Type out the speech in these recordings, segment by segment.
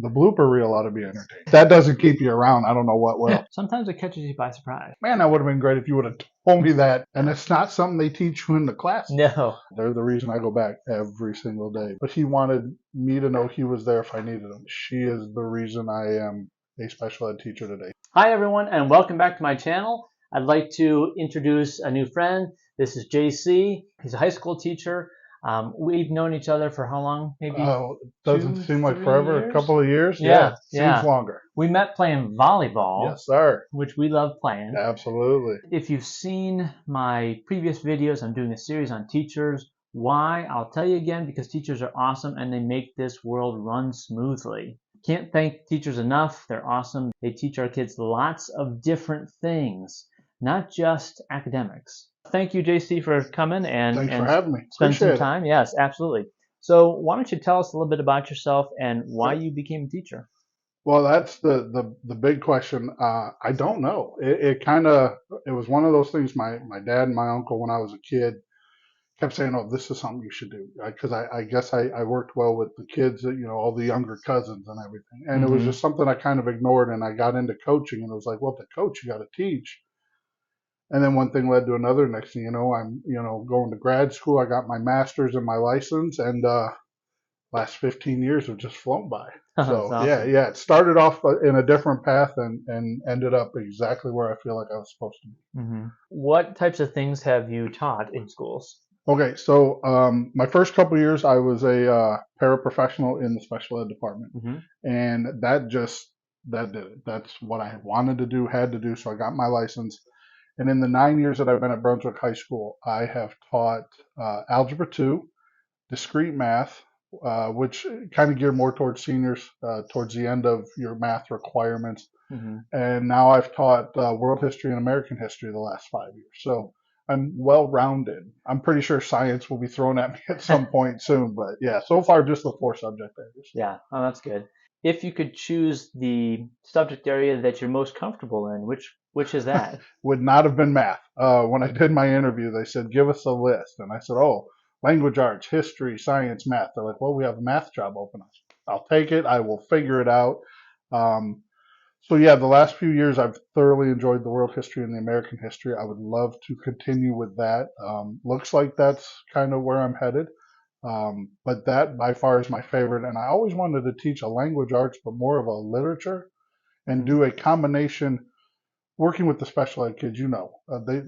The blooper reel ought to be entertaining. If that doesn't keep you around, I don't know what will. Sometimes it catches you by surprise. Man, that would have been great if you would have told me that. And it's not something they teach you in the class. No. They're the reason I go back every single day. But he wanted me to know he was there if I needed him. She is the reason I am a special ed teacher today. Hi, everyone, and welcome back to my channel. I'd like to introduce a new friend. This is JC. He's a high school teacher. We've known each other for how long? Maybe doesn't seem like forever. years? A couple of years. Yeah. Seems longer. We met playing volleyball. Yes, sir. Which we love playing. Absolutely. If you've seen my previous videos, I'm doing a series on teachers. Why? I'll tell you again, because teachers are awesome and they make this world run smoothly. Can't thank teachers enough. They're awesome. They teach our kids lots of different things, not just academics. Thank you, JC, for coming and thanks for having me. Spend some time. Yes, absolutely. So why don't you tell us a little bit about yourself and why you became a teacher? Well, that's the big question. I don't know. It was one of those things. My dad and my uncle, when I was a kid, kept saying, "Oh, this is something you should do," because I guess I worked well with the kids, all the younger cousins and everything, and it was just something I kind of ignored. And I got into coaching, and it was like, "Well, to coach, you got to teach." And then one thing led to another. Next thing you know, I'm going to grad school. I got my master's and my license, and last 15 years have just flown by. So awesome. yeah, it started off in a different path and ended up exactly where I feel like I was supposed to be. What types of things have you taught in schools? Okay, so my first couple of years, I was a paraprofessional in the special ed department, and that did it. That's what I wanted to do, had to do. So I got my license. And in the 9 years that I've been at Brunswick High School, I have taught Algebra 2, discrete math, which kind of geared more towards seniors, towards the end of your math requirements. And now I've taught world history and American history the last 5 years. So I'm well-rounded. I'm pretty sure science will be thrown at me at some point soon. But yeah, so far just the 4 subject areas. Yeah, oh, that's good. If you could choose the subject area that you're most comfortable in, which is that? Would not have been math. When I did my interview, they said, give us a list. And I said, oh, language arts, history, science, math. They're like, well, we have a math job open. I'll take it. I will figure it out. So yeah, the last few years, I've thoroughly enjoyed the world history and the American history. I would love to continue with that. Looks like that's kind of where I'm headed. But that by far is my favorite. And I always wanted to teach a language arts, but more of a literature and do a combination. Working with the special ed kids,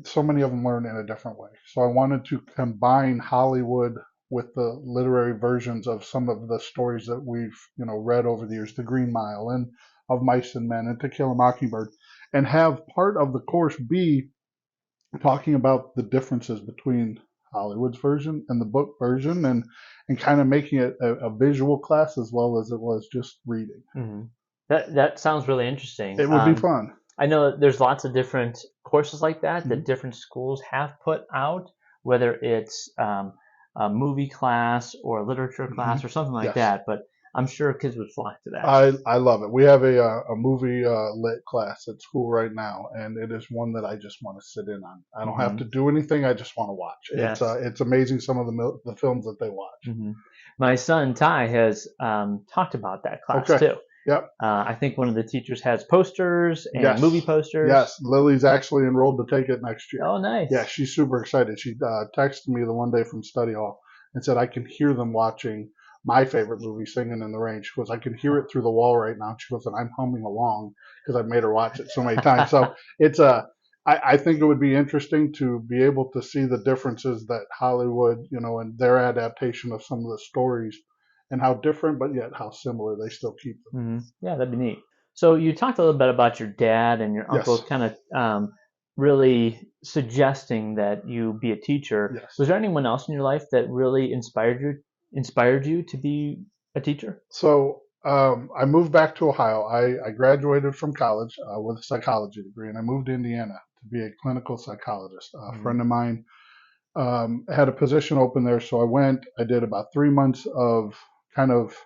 so many of them learn in a different way. So I wanted to combine Hollywood with the literary versions of some of the stories that we've, read over the years, The Green Mile and Of Mice and Men and To Kill a Mockingbird, and have part of the course be talking about the differences between Hollywood's version and the book version, and kind of making it a visual class as well as it was just reading. That sounds really interesting. It would be fun. I know there's lots of different courses like that that different schools have put out, whether it's a movie class or a literature class or something like that. But I'm sure kids would flock to that. I love it. We have a movie lit class at school right now, and it is one that I just want to sit in on. I don't have to do anything. I just want to watch. Yes. It's amazing some of the films that they watch. My son Ty has talked about that class too. Yep. I think one of the teachers has posters and movie posters. Yes, Lily's actually enrolled to take it next year. Oh, nice. Yeah, she's super excited. She texted me the one day from study hall and said, I can hear them watching my favorite movie, Singing in the Rain. She goes, I can hear it through the wall right now. She goes, and I'm humming along because I've made her watch it so many times. So it's I think it would be interesting to be able to see the differences that Hollywood, and their adaptation of some of the stories, and how different, but yet how similar they still keep them. Yeah, that'd be neat. So you talked a little bit about your dad and your uncle kind of really suggesting that you be a teacher. Yes. Was there anyone else in your life that really inspired you to be a teacher? So I moved back to Ohio. I graduated from college with a psychology degree, and I moved to Indiana to be a clinical psychologist. A friend of mine had a position open there, so I went. I did about 3 months of kind of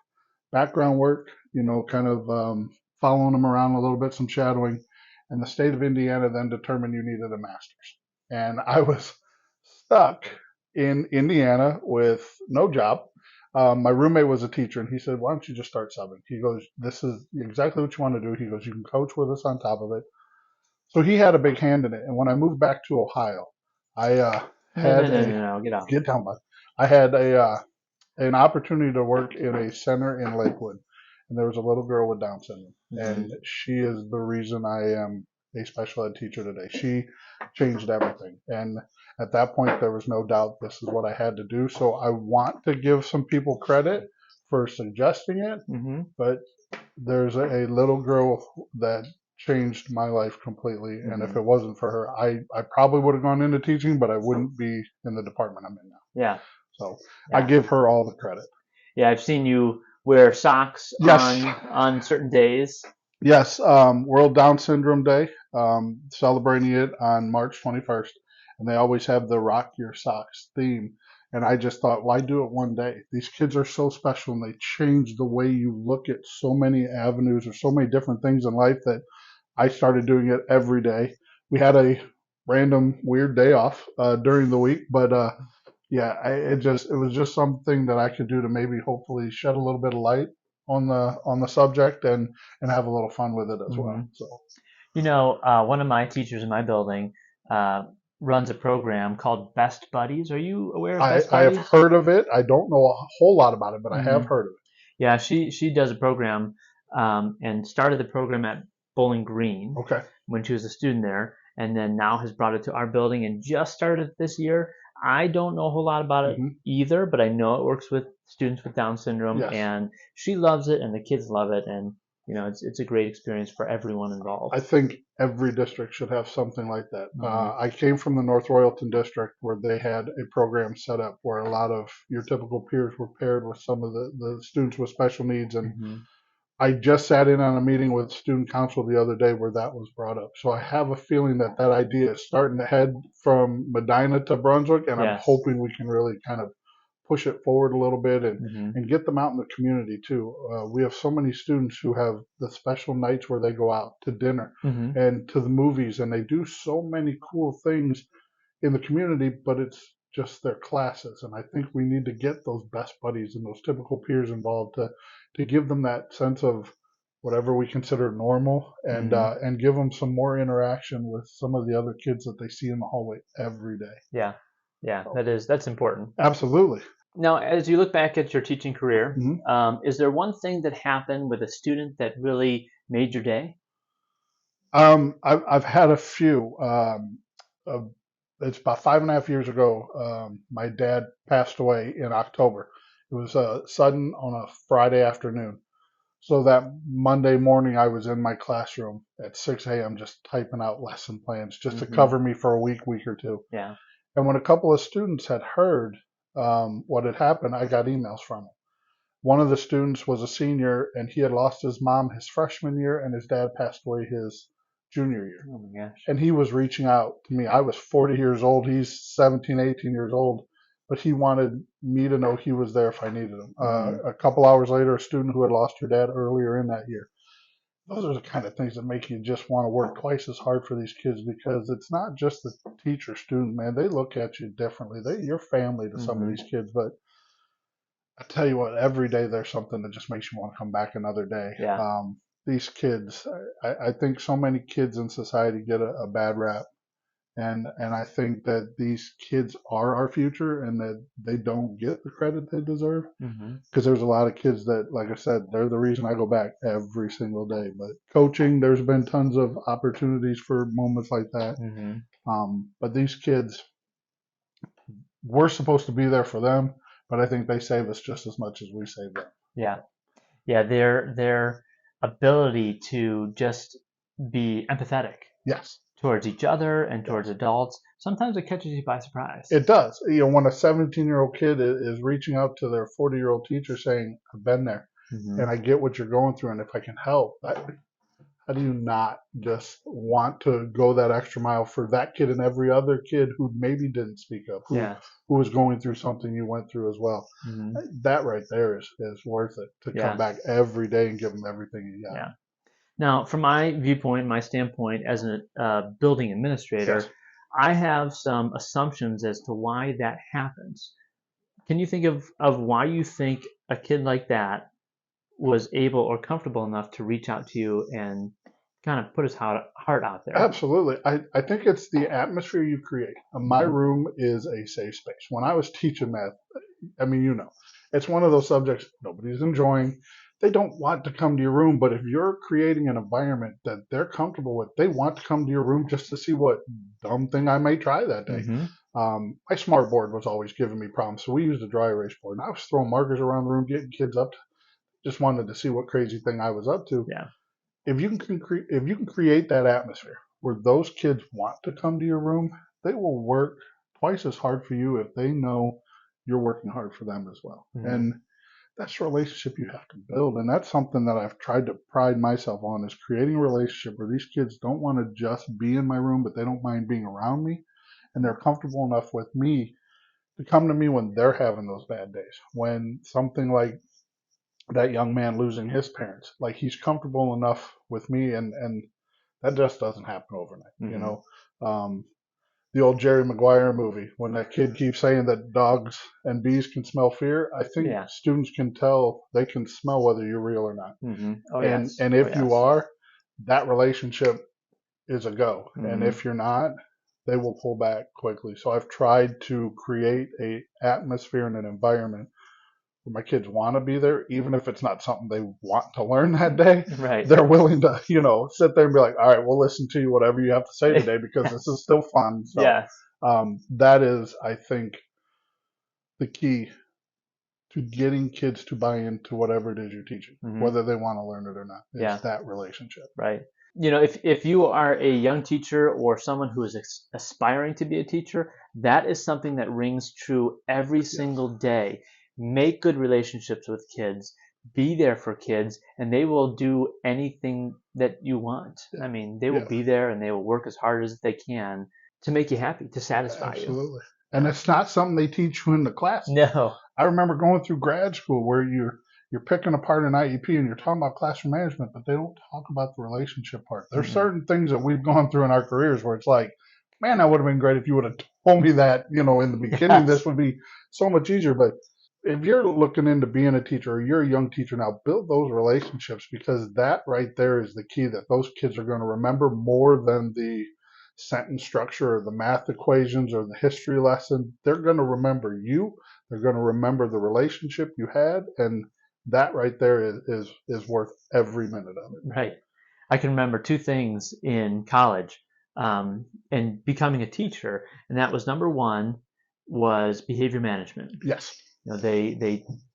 background work, kind of following them around a little bit, some shadowing. And the state of Indiana then determined you needed a master's. And I was stuck in Indiana with no job. My roommate was a teacher, and he said, "Why don't you just start subbing?" He goes, "This is exactly what you want to do." He goes, "You can coach with us on top of it." So he had a big hand in it. And when I moved back to Ohio, I No, no, had no, a no, no. Get off. get down, bud. I had an opportunity to work in a center in Lakewood, and there was a little girl with Down syndrome, and she is the reason I am a special ed teacher today. She changed everything, and at that point, there was no doubt this is what I had to do. So I want to give some people credit for suggesting it, Mm-hmm. but there's a little girl that changed my life completely, and if Mm-hmm. it wasn't for her, I probably would have gone into teaching, but I wouldn't be in the department I'm in now. Yeah. So I Yeah. give her all the credit. Yeah. I've seen you wear socks Yes, on certain days. yes. World Down Syndrome Day, celebrating it on March 21st, and they always have the Rock Your Socks theme. And I just thought, why do it one day? These kids are so special, and they change the way you look at so many avenues or so many different things in life that I started doing it every day. We had a random weird day off during the week, but yeah, it was just something that I could do to maybe hopefully shed a little bit of light on the subject and have a little fun with it as Mm-hmm. well. So You know, one of my teachers in my building uh, runs a program called Best Buddies. Are you aware of Best I have Buddies? heard of it. I don't know a whole lot about it, but I have Mm-hmm. heard of Yeah, she does a program and started the program at Bowling Green it. Okay. when she was a student there, and then now has brought it to our building and just started it this year. I don't know a whole lot about it Hmm. either, but I know it works with students with Down syndrome, Yes. and she loves it, and the kids love it, and you know it's a great experience for everyone involved. I think every district should have something like that. Mm-hmm. I came from the North Royalton district where they had a program set up where a lot of your typical peers were paired with some of the students with special needs. And Mm-hmm. I just sat in on a meeting with student council the other day where that was brought up. So I have a feeling that that idea is starting to head from Medina to Brunswick, and I'm Yes. hoping we can really kind of push it forward a little bit Mm-hmm. and get them out in the community too. We have so many students who have the special nights where they go out to dinner Mm-hmm. and to the movies, and they do so many cool things in the community, but it's just their classes. And I think we need to get those best buddies and those typical peers involved to give them that sense of whatever we consider normal Mm-hmm. and give them some more interaction with some of the other kids that they see in the hallway every day. Yeah, yeah, So, that's important. absolutely. Now, as you look back at your teaching career, Mhm. is there one thing that happened with a student that really made your day? I've had a few. Uh, it's about 5.5 years ago. My dad passed away in October. It was sudden on a Friday afternoon. So that Monday morning, I was in my classroom at 6 a.m. just typing out lesson plans just to Mm-hmm. cover me for a week or two. Yeah. And when a couple of students had heard what had happened, I got emails from them. One of the students was a senior, and he had lost his mom his freshman year, and his dad passed away his junior year. Oh my gosh. And he was reaching out to me. I was 40 years old. He's 17, 18 years old. But he wanted me to know he was there if I needed him. Mm-hmm. A couple hours later, a student who had lost her dad earlier in that year. Those are the kind of things that make you just want to work twice as hard for these kids because it's not just the teacher student, man. They look at you differently. You're family to some of Mm-hmm. these kids. But I tell you what, every day there's something that just makes you want to come back another day. Yeah. These kids, I think so many kids in society get a bad rap. And I think that these kids are our future and that they don't get the credit they deserve. Mm-hmm. Because there's a lot of kids that, like I said, they're the reason I go back every single day. But coaching, there's been tons of opportunities for moments like that. Mm-hmm. But these kids, we're supposed to be there for them, but I think they save us just as much as we save them. Yeah. Yeah. Their ability to just be empathetic Yes, towards each other and towards yes, adults, sometimes it catches you by surprise. it does. When a 17-year-old kid is reaching out to their 40-year-old teacher saying, I've been there Mm-hmm. and I get what you're going through, and if I can help, how do you not just want to go that extra mile for that kid and every other kid who maybe didn't speak up, Yes. who was going through something you went through as well? Mm-hmm. That right there is worth it to Yeah. come back every day and give them everything you got. Yeah. Now, from my viewpoint, my standpoint as a building administrator, Yes. I have some assumptions as to why that happens. Can you think of why you think a kid like that was able or comfortable enough to reach out to you and kind of put his heart out there? Absolutely. I think it's the atmosphere you create. My Hmm. room is a safe space. When I was teaching math, I mean, it's one of those subjects nobody's enjoying. They don't want to come to your room, but if you're creating an environment that they're comfortable with, they want to come to your room just to see what dumb thing I may try that day. Hmm. My smart board was always giving me problems, so we used a dry erase board, and I was throwing markers around the room, getting kids up, just wanted to see what crazy thing I was up to. Yeah. If you can create that atmosphere where those kids want to come to your room, they will work twice as hard for you if they know you're working hard for them as well. Hmm. And that's a relationship you have to build. And that's something that I've tried to pride myself on, is creating a relationship where these kids don't want to just be in my room, but they don't mind being around me. And they're comfortable enough with me to come to me when they're having those bad days. When something like that young man losing his parents, like he's comfortable enough with me, and that just doesn't happen overnight. Hmm. Um, the old Jerry Maguire movie, when that kid keeps saying that dogs and bees can smell fear, I think Yeah. students can tell, they can smell whether you're real or not. Hmm. Oh And yes. and Oh if you yes. are, that relationship is a go. And Hmm. if you're not, they will pull back quickly. So I've tried to create a atmosphere and an environment where my kids want to be there, even if it's not something they want to learn that day. Right. They're willing to, sit there and be like, all right, we'll listen to you, whatever you have to say today, because this is still fun. So Yes. that is, I think, the key to getting kids to buy into whatever it is you're teaching, Hmm. whether they want to learn it or not, is Yeah. that relationship. Right. If you are a young teacher or someone who is aspiring to be a teacher, that is something that rings true every Yes. single day. Make good relationships with kids, be there for kids, and they will do anything that you want. I mean, they will Yeah. be there and they will work as hard as they can to make you happy, to satisfy you. Absolutely. And Yeah. it's not something they teach you in the classes. No. I remember going through grad school where you're picking apart an IEP and you're talking about classroom management, but they don't talk about the relationship part. There's Mm-mm. certain things that we've gone through in our careers where it's like, man, that would have been great if you would have told me that, in the beginning. Yes. This would be so much easier. But if you're looking into being a teacher, or you're a young teacher now, build those relationships, because that right there is the key that those kids are going to remember more than the sentence structure or the math equations or the history lesson. They're going to remember you. They're going to remember the relationship you had, and that right there is worth every minute of it. Right. I can remember two things in college and becoming a teacher, and that was number one was behavior management. Yes.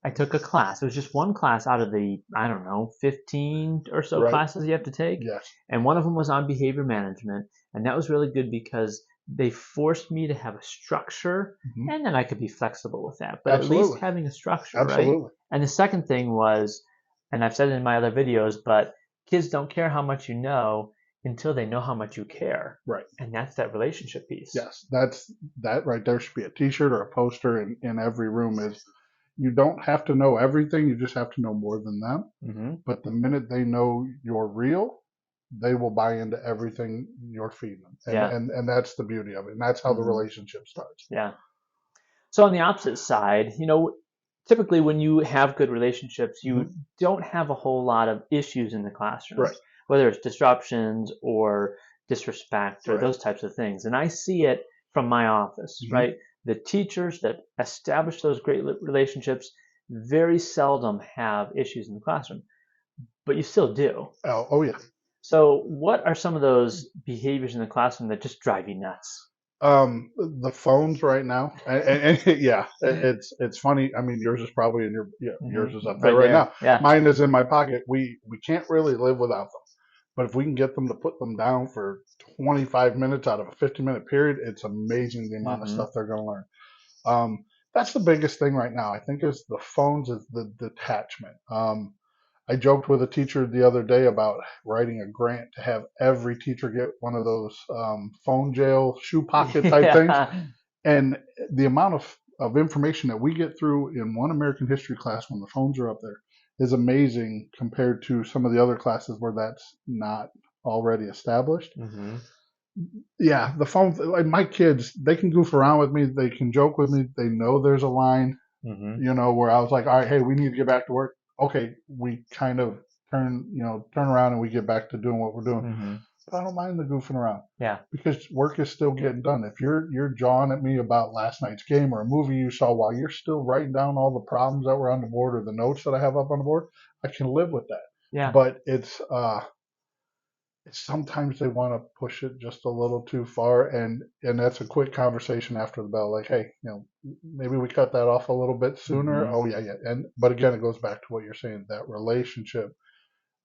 I took a class. It was just one class out of the, I don't know, 15 or so Right. classes you have to take, Yes. and one of them was on behavior management, and that was really good because they forced me to have a structure, Hmm. and then I could be flexible with that, but at least Absolutely. having a structure, right? Absolutely. And the second thing was, and I've said it in my other videos, but kids don't care how much you know until they know how much you care. Right. And that's that relationship piece. Yes. That right there should be a T-shirt or a poster in every room. Is you don't have to know everything. You just have to know more than them. Hmm. But the minute they know you're real, they will buy into everything you're feeding them. And Yeah. and and that's the beauty of it. And that's how the Hmm. relationship starts. Yeah. So on the opposite side, typically when you have good relationships, you Hmm. don't have a whole lot of issues in the classroom, Right. whether it's disruptions or disrespect or Right. those types of things. And I see it from my office, Hmm. right? The teachers that establish those great relationships very seldom have issues in the classroom, but you still do. Oh yeah. So what are some of those behaviors in the classroom that just drive you nuts? The phones right now, and yeah, it's funny. I mean, yours is probably in your, yeah, Hmm. yours is up there Right right there. now. Yeah. Mine is in my pocket. We can't really live without them, but if we can get them to put them down for 25 minutes out of a 50-minute period, it's amazing the amount of Hmm. stuff they're going to learn. That's the biggest thing right now. I think is the phones, is the detachment. I joked with a teacher the other day about writing a grant to have every teacher get one of those phone jail shoe pocket type things. Yeah. And the amount of information that we get through in one American history class when the phones are up there is amazing compared to some of the other classes where that's not already established. Hmm. Yeah, the phone, like my kids, they can goof around with me, they can joke with me, they know there's a line, where I was like, all right, hey, we need to get back to work. Okay, we kind of turn around and we get back to doing what we're doing. But I don't mind the goofing around. Yeah. Because work is still getting done. If you're jawing at me about last night's game or a movie you saw while you're still writing down all the problems that were on the board or the notes that I have up on the board, I can live with that. Yeah. But it's sometimes they want to push it just a little too far, and that's a quick conversation after the bell, like, hey, maybe we cut that off a little bit sooner. Oh yeah, but again, it goes back to what you're saying, that relationship.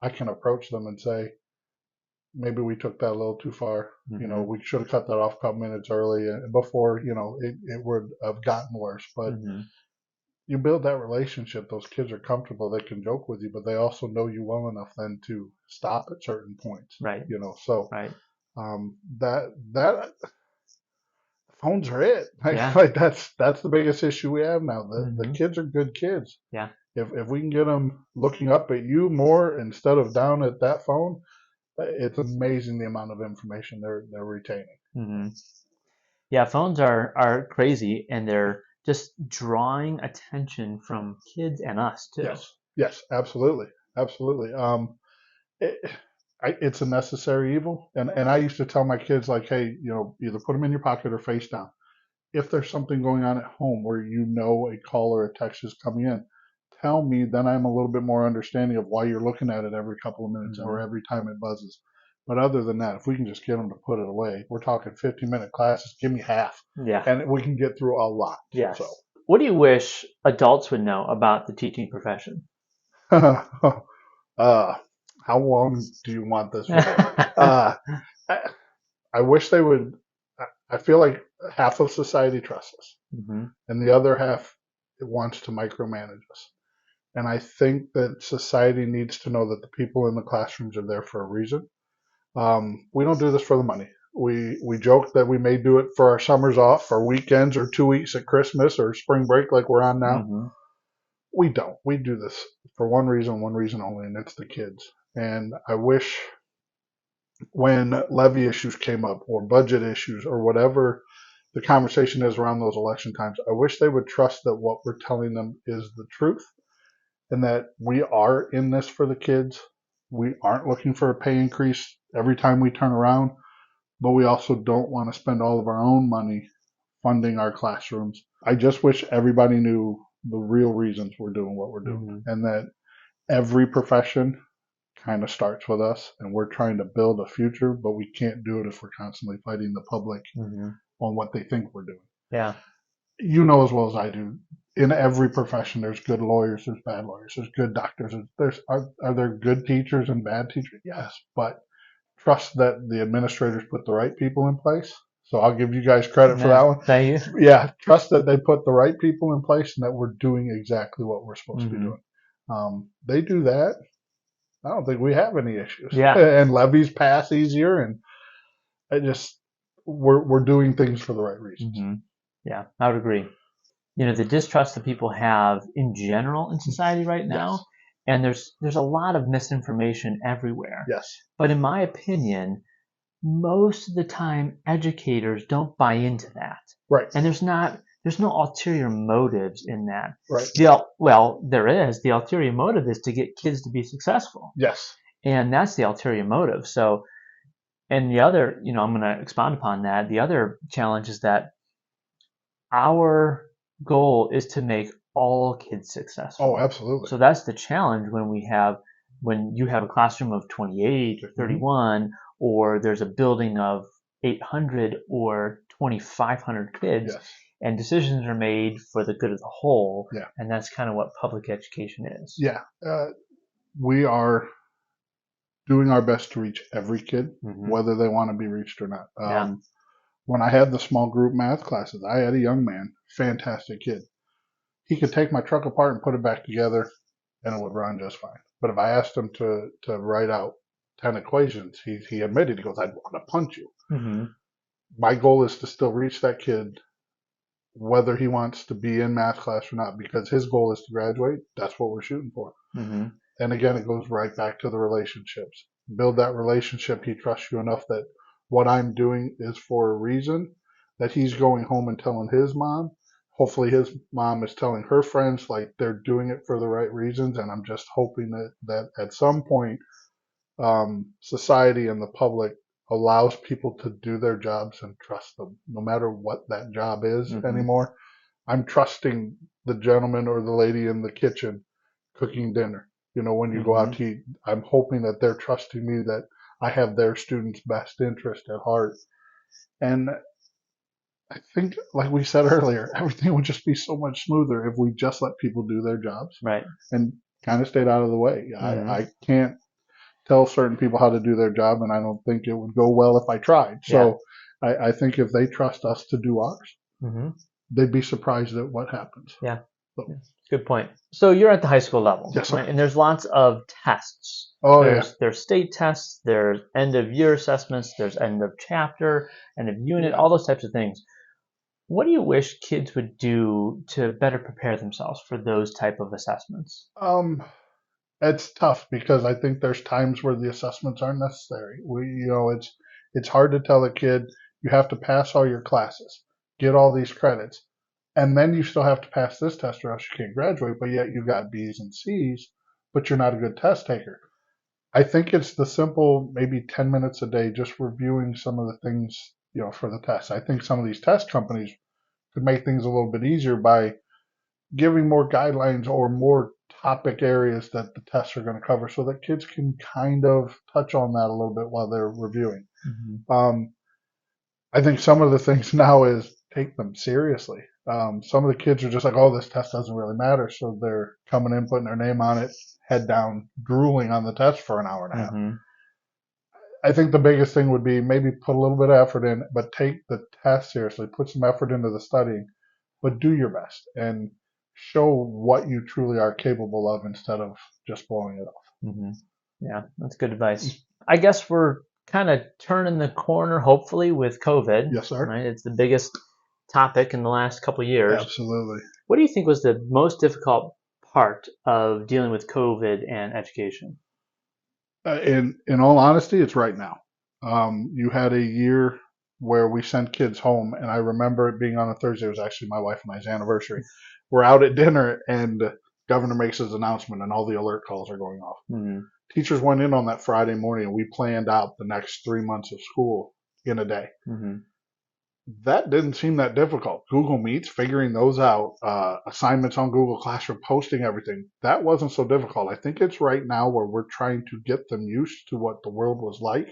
I can approach them and say, maybe we took that a little too far. We should have cut that off a couple minutes early before, it would have gotten worse. But you build that relationship, those kids are comfortable, they can joke with you, but they also know you well enough then to stop at certain points. Right. So right. That phones are it. Yeah. Like that's the biggest issue we have now. The kids are good kids. Yeah. If we can get them looking up at you more instead of down at that phone, it's amazing the amount of information they're retaining. Yeah, phones are crazy, and they're just drawing attention from kids and us too. Yes, absolutely. It's a necessary evil, and I used to tell my kids, like, hey, either put them in your pocket or face down. If there's something going on at home where a call or a text is coming in, tell me, then I'm a little bit more understanding of why you're looking at it every couple of minutes or every time it buzzes. But other than that, if we can just get them to put it away, we're talking 15-minute classes, give me half. Yeah. And we can get through a lot. Yes. So. What do you wish adults would know about the teaching profession? How long do you want this for? I wish they would. I feel like half of society trusts us, and the other half wants to micromanage us. And I think that society needs to know that the people in the classrooms are there for a reason. We don't do this for the money. We joke that we may do it for our summers off, for weekends, or 2 weeks at Christmas or spring break like we're on now. We don't. We do this for one reason only, and it's the kids. And I wish when levy issues came up or budget issues or whatever the conversation is around those election times, I wish they would trust that what we're telling them is the truth and that we are in this for the kids. We aren't looking for a pay increase every time we turn around, but we also don't want to spend all of our own money funding our classrooms. I just wish everybody knew the real reasons we're doing what we're doing, and that every profession kind of starts with us, and we're trying to build a future, but we can't do it if we're constantly fighting the public on what they think we're doing. Yeah. You know as well as I do, in every profession, there's good lawyers, there's bad lawyers, there's good doctors. Are there good teachers and bad teachers? Yes, but trust that the administrators put the right people in place. So I'll give you guys credit for that one. Thank you. Yeah, trust that they put the right people in place and that we're doing exactly what we're supposed to be doing. They do that. I don't think we have any issues. Yeah. And levies pass easier, and we're doing things for the right reasons. Yeah, I would agree. The distrust that people have in general in society right now, and there's a lot of misinformation everywhere. Yes. But in my opinion, most of the time educators don't buy into that. Right. And there's no ulterior motives in that. Right. Well, there is. The ulterior motive is to get kids to be successful. Yes. And that's the ulterior motive. So, and the other, I'm going to expound upon that. The other challenge is that our goal is to make all kids successful. Oh, absolutely. So that's the challenge when you have a classroom of 28 or 31, or there's a building of 800 or 2,500 kids. Yes. And decisions are made for the good of the whole. Yeah. And that's kind of what public education is. Yeah. We are doing our best to reach every kid, whether they want to be reached or not. When I had the small group math classes, I had a young man, fantastic kid. He could take my truck apart and put it back together, and it would run just fine. But if I asked him to write out 10 equations, he admitted, he goes, I'd want to punch you. My goal is to still reach that kid, whether he wants to be in math class or not, because his goal is to graduate. That's what we're shooting for. And again, it goes right back to the relationships. Build that relationship. He trusts you enough that what I'm doing is for a reason, that he's going home and telling his mom, hopefully his mom is telling her friends like they're doing it for the right reasons. And I'm just hoping that at some point, society and the public allows people to do their jobs and trust them, no matter what that job is anymore. I'm trusting the gentleman or the lady in the kitchen cooking dinner. When you go out to eat, I'm hoping that they're trusting me, that I have their students' best interest at heart. And I think, like we said earlier, everything would just be so much smoother if we just let people do their jobs Right. and kind of stayed out of the way. I can't tell certain people how to do their job, and I don't think it would go well if I tried. So I think if they trust us to do ours, they'd be surprised at what happens. Yeah. So, Good point. So you're at the high school level, yes, sir. right? And there's lots of tests. There's state tests, there's end of year assessments, there's end of chapter, end of unit, all those types of things. What do you wish kids would do to better prepare themselves for those type of assessments? It's tough because I think there's times where the assessments aren't necessary. It's hard to tell a kid you have to pass all your classes, get all these credits, and then you still have to pass this test or else you can't graduate, but yet you got B's and C's, but you're not a good test taker. I think it's the simple, maybe 10 minutes a day, just reviewing some of the things, for the test. I think some of these test companies could make things a little bit easier by giving more guidelines or more topic areas that the tests are going to cover so that kids can kind of touch on that a little bit while they're reviewing. I think some of the things now is take them seriously. Some of the kids are just like, oh, this test doesn't really matter. So they're coming in, putting their name on it, head down, drooling on the test for an hour and a half. I think the biggest thing would be maybe put a little bit of effort in, but take the test seriously, put some effort into the studying, but do your best and show what you truly are capable of instead of just blowing it off. Yeah, that's good advice. I guess we're kind of turning the corner, hopefully, with COVID. Yes, sir. Right? It's the biggest topic in the last couple of years. Absolutely. What do you think was the most difficult part of dealing with COVID and education? In all honesty, it's right now. You had a year where we sent kids home, and I remember it being on a Thursday. It was actually my wife and I's anniversary. We're out at dinner, and the governor makes his announcement, and all the alert calls are going off. Teachers went in on that Friday morning, and we planned out the next 3 months of school in a day. That didn't seem that difficult. Google Meets, figuring those out, assignments on Google Classroom, posting everything, that wasn't so difficult. I think it's right now where we're trying to get them used to what the world was like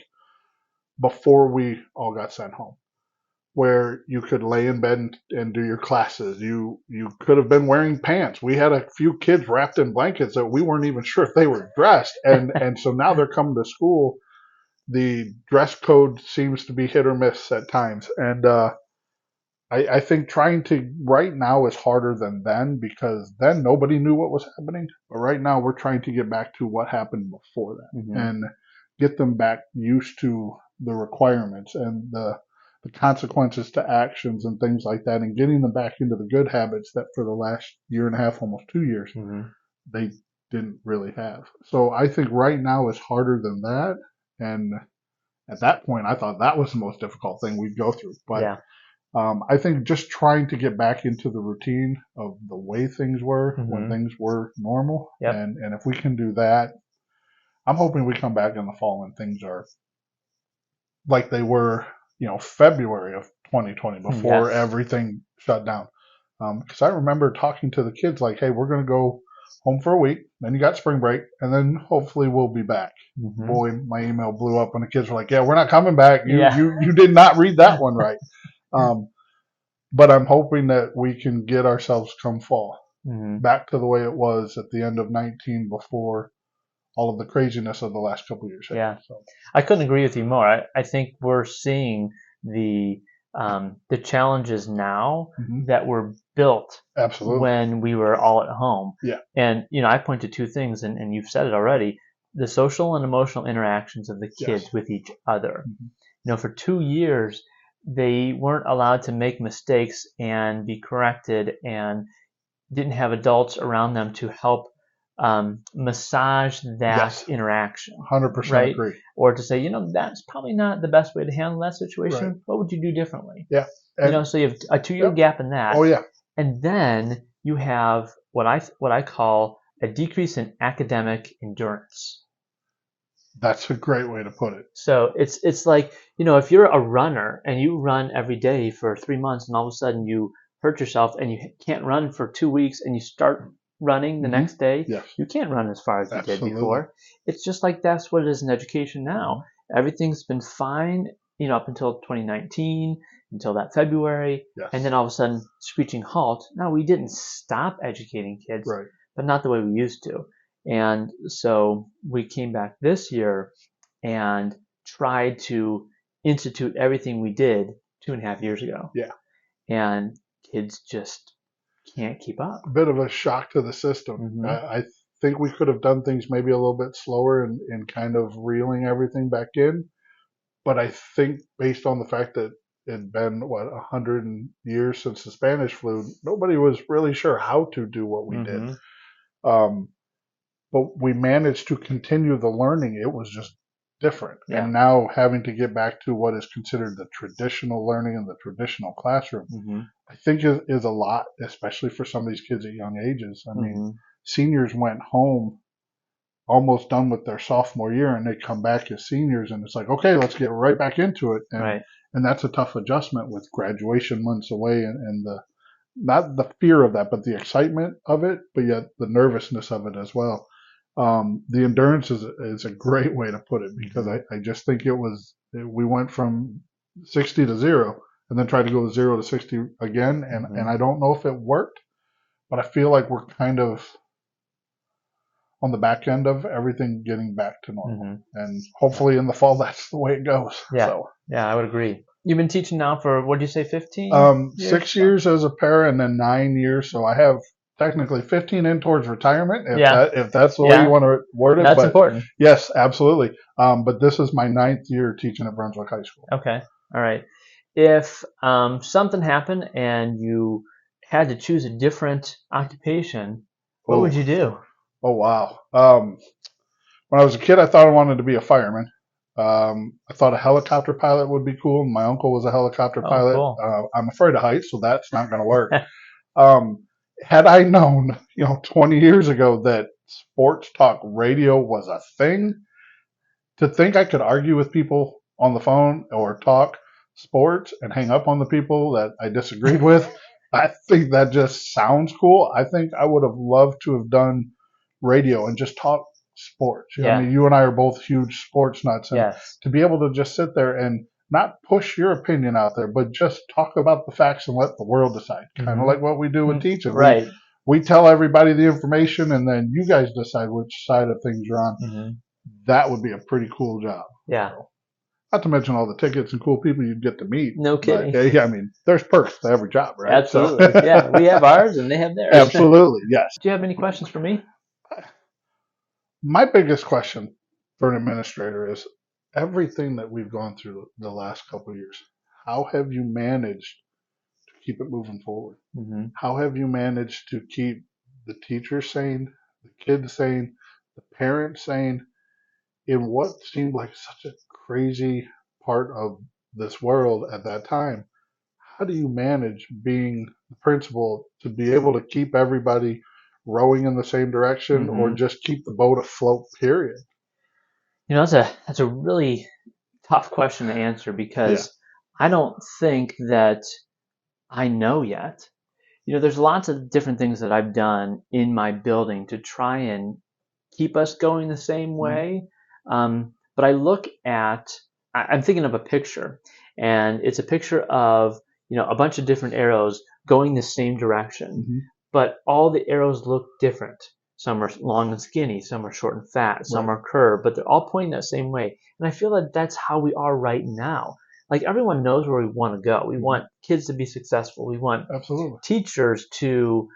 before we all got sent home, where you could lay in bed and do your classes. You could have been wearing pants. We had a few kids wrapped in blankets that we weren't even sure if they were dressed. And so now they're coming to school. The dress code seems to be hit or miss at times. And I think trying to right now is harder than then, because then nobody knew what was happening. But right now we're trying to get back to what happened before that and get them back used to the requirements and the consequences to actions and things like that, and getting them back into the good habits that for the last year and a half, almost 2 years, they didn't really have. So I think right now is harder than that. And at that point, I thought that was the most difficult thing we'd go through. But I think just trying to get back into the routine of the way things were when things were normal. And if we can do that, I'm hoping we come back in the fall and things are like they were, February of 2020 before everything shut down. Because I remember talking to the kids like, hey, we're going to go home for a week. Then you got spring break, and then hopefully we'll be back. Boy, my email blew up when the kids were like, yeah, we're not coming back. You did not read that one right. But I'm hoping that we can get ourselves come fall back to the way it was at the end of 19 before all of the craziness of the last couple of years. So. I couldn't agree with you more. I think we're seeing the challenges now that were built when we were all at home. And I point to two things, and you've said it already: the social and emotional interactions of the kids with each other. For 2 years they weren't allowed to make mistakes and be corrected, and didn't have adults around them to help massage that interaction. 100% agree. Or to say, that's probably not the best way to handle that situation. What would you do differently? And, so you have a 2-year gap in that. And then you have what I call a decrease in academic endurance. That's a great way to put it. So it's like, if you're a runner and you run every day for 3 months and all of a sudden you hurt yourself and you can't run for 2 weeks and you start running the next day, Yes, you can't run as far as you did absolutely. before. It's just like that's what it is in education now. Everything's been fine, up until 2019, until that February, Yes. and then all of a sudden, screeching halt. Now, we didn't stop educating kids, Right. but not the way we used to. And so we came back this year and tried to institute everything we did 2.5 years ago. Yeah. And kids just can't keep up. A bit of a shock to the system. Mm-hmm. I think we could have done things maybe a little bit slower in kind of reeling everything back in. But I think based on the fact that it had been, 100 years since the Spanish flu, nobody was really sure how to do what we Mm-hmm. did. But we managed to continue the learning. It was just different. Yeah. And now having to get back to what is considered the traditional learning in the traditional classroom, Mm-hmm. I think is a lot, especially for some of these kids at young ages. I mean, Mm-hmm. seniors went home almost done with their sophomore year and they come back as seniors and it's like, okay, let's get right back into it. And, Right. and that's a tough adjustment with graduation months away and the, not the fear of that, but the excitement of it, but yet the nervousness of it as well. The endurance is a great way to put it because I just think we went from 60 to 0 and then tried to go 0 to 60 again. And I don't know if it worked, but I feel like we're kind of on the back end of everything getting back to normal. And hopefully in the fall, that's the way it goes. Yeah. So, yeah, I would agree. You've been teaching now for, what did you say, 15 years? 6 years as a para and then 9 years. So I have technically 15 in towards retirement, if that's the way you want to word it. That's important. Yes, absolutely. But this is my 9th year teaching at Brunswick High School. Okay. All right. If something happened and you had to choose a different occupation, what would you do? Oh, wow. When I was a kid, I thought I wanted to be a fireman. I thought a helicopter pilot would be cool. My uncle was a helicopter pilot. Cool. I'm afraid of heights, so that's not going to work. Had I known, 20 years ago that sports talk radio was a thing, to think I could argue with people on the phone or talk sports and hang up on the people that I disagreed with, I think that just sounds cool. I think I would have loved to have done radio and just talk sports. Yeah. I mean, you and I are both huge sports nuts. And Yes. to be able to just sit there and not push your opinion out there, but just talk about the facts and let the world decide. Kind of like what we do with teaching. Right. We tell everybody the information and then you guys decide which side of things you're on. That would be a pretty cool job. Yeah. So, not to mention all the tickets and cool people you'd get to meet. No kidding. But, yeah, I mean, there's perks to every job, right? Absolutely. So. Yeah, we have ours and they have theirs. Absolutely, yes. Do you have any questions for me? My biggest question for an administrator is everything that we've gone through the last couple of years, how have you managed to keep it moving forward? How have you managed to keep the teachers sane, the kids sane, the parents sane, in what seemed like such a crazy part of this world at that time? How do you manage being the principal to be able to keep everybody rowing in the same direction or just keep the boat afloat, period? That's a really tough question to answer because I don't think that I know yet. There's lots of different things that I've done in my building to try and keep us going the same way. But I'm thinking of a picture, and it's a picture of, a bunch of different arrows going the same direction, but all the arrows look different. Some are long and skinny, some are short and fat, some are curved, but they're all pointing that same way. And I feel that that's how we are right now. Like, everyone knows where we want to go. We want kids to be successful. We want teachers to,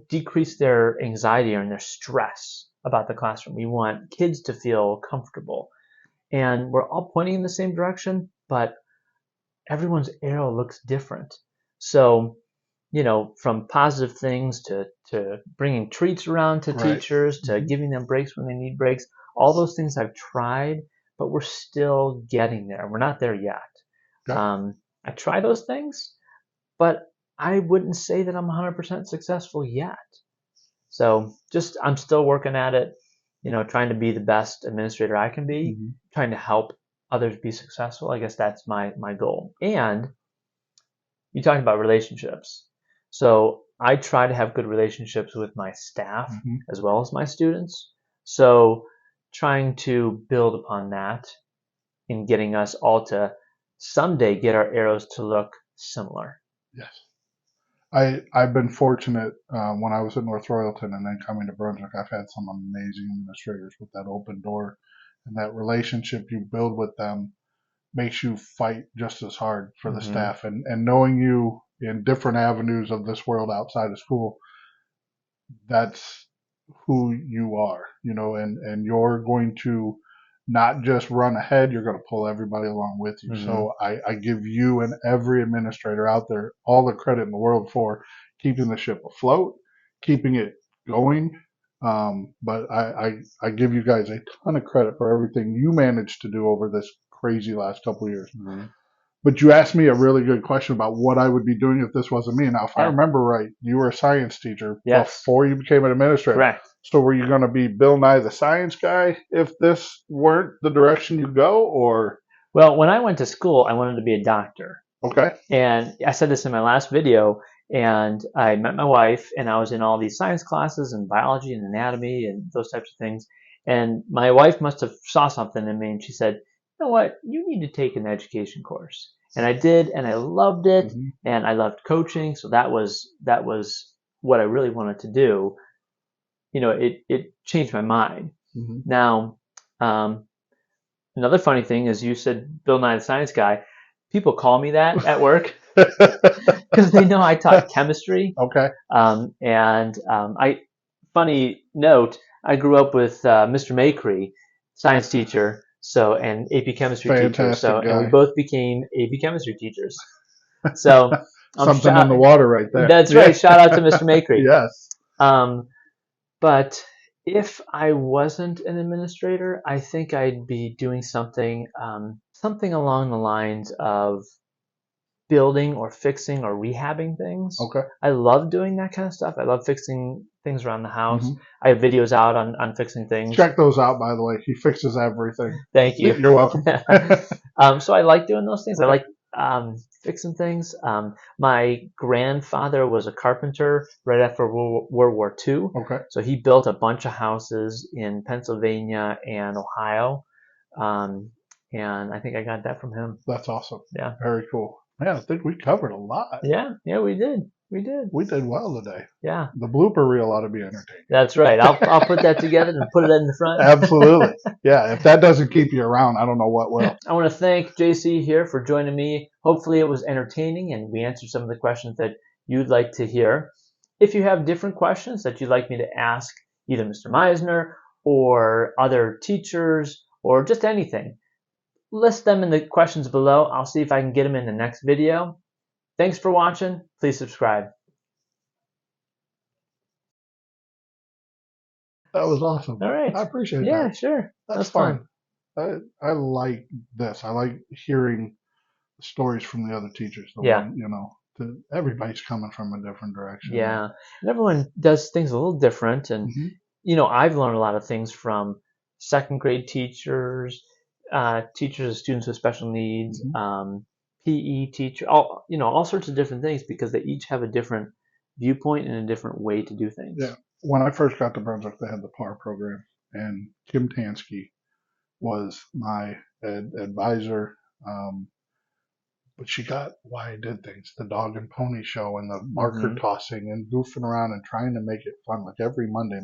decrease their anxiety and their stress about the classroom. We want kids to feel comfortable. And we're all pointing in the same direction, but everyone's arrow looks different. So, from positive things to bringing treats around to teachers, to giving them breaks when they need breaks, all those things I've tried, but we're still getting there. We're not there yet. I try those things, but I wouldn't say that I'm 100% successful yet. So I'm still working at it, trying to be the best administrator I can be, trying to help others be successful. I guess that's my goal. And you talked about relationships. So I try to have good relationships with my staff as well as my students. So trying to build upon that in getting us all to someday get our arrows to look similar. Yes. I've been fortunate when I was at North Royalton and then coming to Brunswick. I've had some amazing administrators with that open door, and that relationship you build with them makes you fight just as hard for the staff. And knowing you in different avenues of this world outside of school, that's who you are, and you're going to not just run ahead, you're going to pull everybody along with you. So I give you and every administrator out there all the credit in the world for keeping the ship afloat, keeping it going. But I give you guys a ton of credit for everything you managed to do over this crazy last couple of years. But you asked me a really good question about what I would be doing if this wasn't me. Now, if I remember right, you were a science teacher before you became an administrator. Correct. So were you going to be Bill Nye the Science Guy if this weren't the direction you go, or? Well, when I went to school, I wanted to be a doctor. Okay. And I said this in my last video, and I met my wife, and I was in all these science classes and biology and anatomy and those types of things. And my wife must have saw something in me, and she said, "You know what? You need to take an education course." And I did, and I loved it, and I loved coaching. So that was what I really wanted to do. It changed my mind. Now, another funny thing is you said Bill Nye the Science Guy. People call me that at work because they know I taught chemistry. Okay. Funny note, I grew up with Mr. Macri, science teacher, and AP chemistry teacher. And we both became AP chemistry teachers. So something in the water right there. That's right. Shout out to Mr. Macri. Yes. But if I wasn't an administrator, I think I'd be doing something along the lines of building or fixing or rehabbing things. Okay. I love doing that kind of stuff. I love fixing things around the house. I have videos out on fixing things. Check those out, by the way. He fixes everything. Thank you. You're welcome. So I like doing those things. I like fixing things. My grandfather was a carpenter right after World War II. Okay. So he built a bunch of houses in Pennsylvania and Ohio. And I think I got that from him. That's awesome. Yeah. Very cool. Man, I think we covered a lot. Yeah, we did. We did well today. Yeah. The blooper reel ought to be entertaining. That's right. I'll put that together and put it in the front. Absolutely. Yeah, if that doesn't keep you around, I don't know what will. I want to thank JC here for joining me. Hopefully it was entertaining and we answered some of the questions that you'd like to hear. If you have different questions that you'd like me to ask either Mr. Meisner or other teachers or just anything, list them in the questions below. I'll see if I can get them in the next video. Thanks for watching. Please subscribe. That was awesome. All right. I appreciate that. Yeah, sure. That's fun. I like this. I like hearing stories from the other teachers. Everybody's coming from a different direction. Yeah. And everyone does things a little different. And, I've learned a lot of things from second grade teachers, teachers of students with special needs, PE teacher, all sorts of different things because they each have a different viewpoint and a different way to do things. Yeah. When I first got to Brunswick, they had the PAR program, and Kim Tansky was my advisor. But she got why I did things, the dog and pony show and the marker tossing and goofing around and trying to make it fun. Like every Monday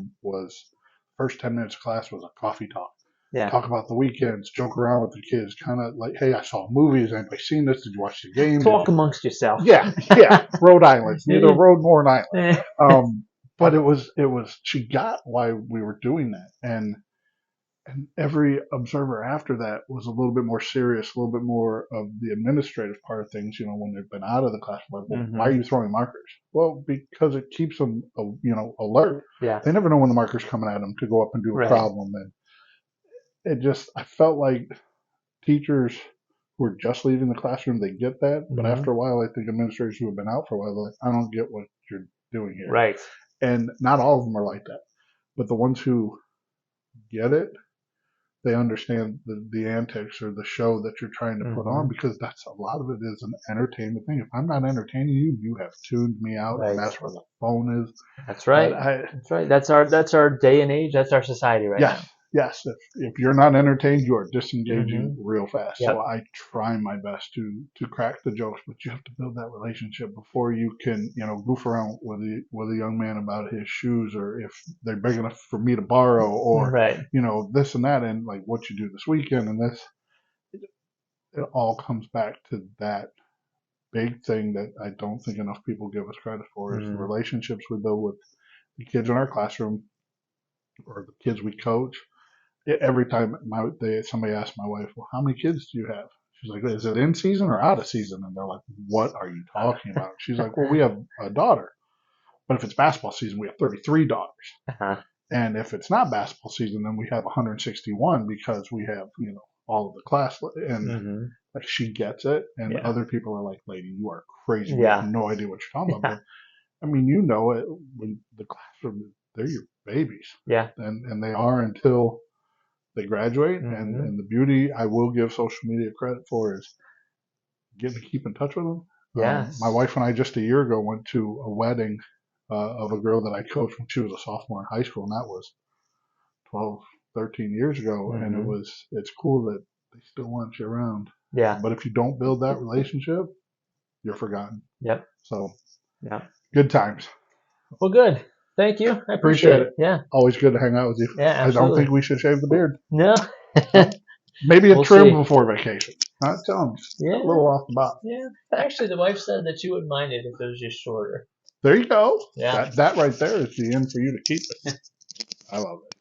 first 10 minutes of class was a coffee talk. Yeah. Talk about the weekends, joke around with the kids, kind of like, hey, I saw movies. Anybody seen this? Did you watch the game? Talk amongst yourself. Yeah. Rhode Island. Neither Road nor an island. But it was, she got why we were doing that. And every observer after that was a little bit more serious, a little bit more of the administrative part of things, when they've been out of the class. Like, well, why are you throwing markers? Well, because it keeps them, alert. Yeah. They never know when the marker's coming at them to go up and do a problem. And I felt like teachers who are just leaving the classroom, they get that. But Mhm. after a while, I think administrators who have been out for a while, they're like, I don't get what you're doing here. Right. And not all of them are like that. But the ones who get it, they understand the antics or the show that you're trying to put on, because that's a lot of it is an entertainment thing. If I'm not entertaining you, you have tuned me out, Right. and that's where the phone is. That's right. But That's right. That's our day and age. That's our society right now. yes. If you're not entertained, you are disengaging Mhm. real fast. Yep. So I try my best to crack the jokes, but you have to build that relationship before you can, goof around with a young man about his shoes, or if they're big enough for me to borrow, or Right. this and that, and like what you do this weekend, and this. It all comes back to that big thing that I don't think enough people give us credit for, is the relationships we build with the kids in our classroom or the kids we coach. Every time somebody asks my wife, well, how many kids do you have? She's like, is it in season or out of season? And they're like, what are you talking about? She's like, well, we have a daughter, but if it's basketball season, we have 33 daughters. Uh-huh. And if it's not basketball season, then we have 161, because we have, all of the class. And like, she gets it. And other people are like, lady, you are crazy. We have no idea what you're talking about. But I mean, it when the classroom, they're your babies. Yeah. And they are until they graduate. And the beauty I will give social media credit for is getting to keep in touch with them. Yes. My wife and I just a year ago went to a wedding of a girl that I coached when she was a sophomore in high school, and that was 12, 13 years ago. And it's cool that they still want you around. Yeah. But if you don't build that relationship, you're forgotten. Yep. So, yeah. Good times. Well, good. Thank you. I Appreciate it. Yeah. Always good to hang out with you. Yeah, absolutely. I don't think we should shave the beard. No. Maybe a We'll trim see. before vacation. Not telling you. Yeah. A little off the bat. Yeah. Actually, the wife said that she wouldn't mind it if it was just shorter. There you go. Yeah. That right there is the end for you to keep it. I love it.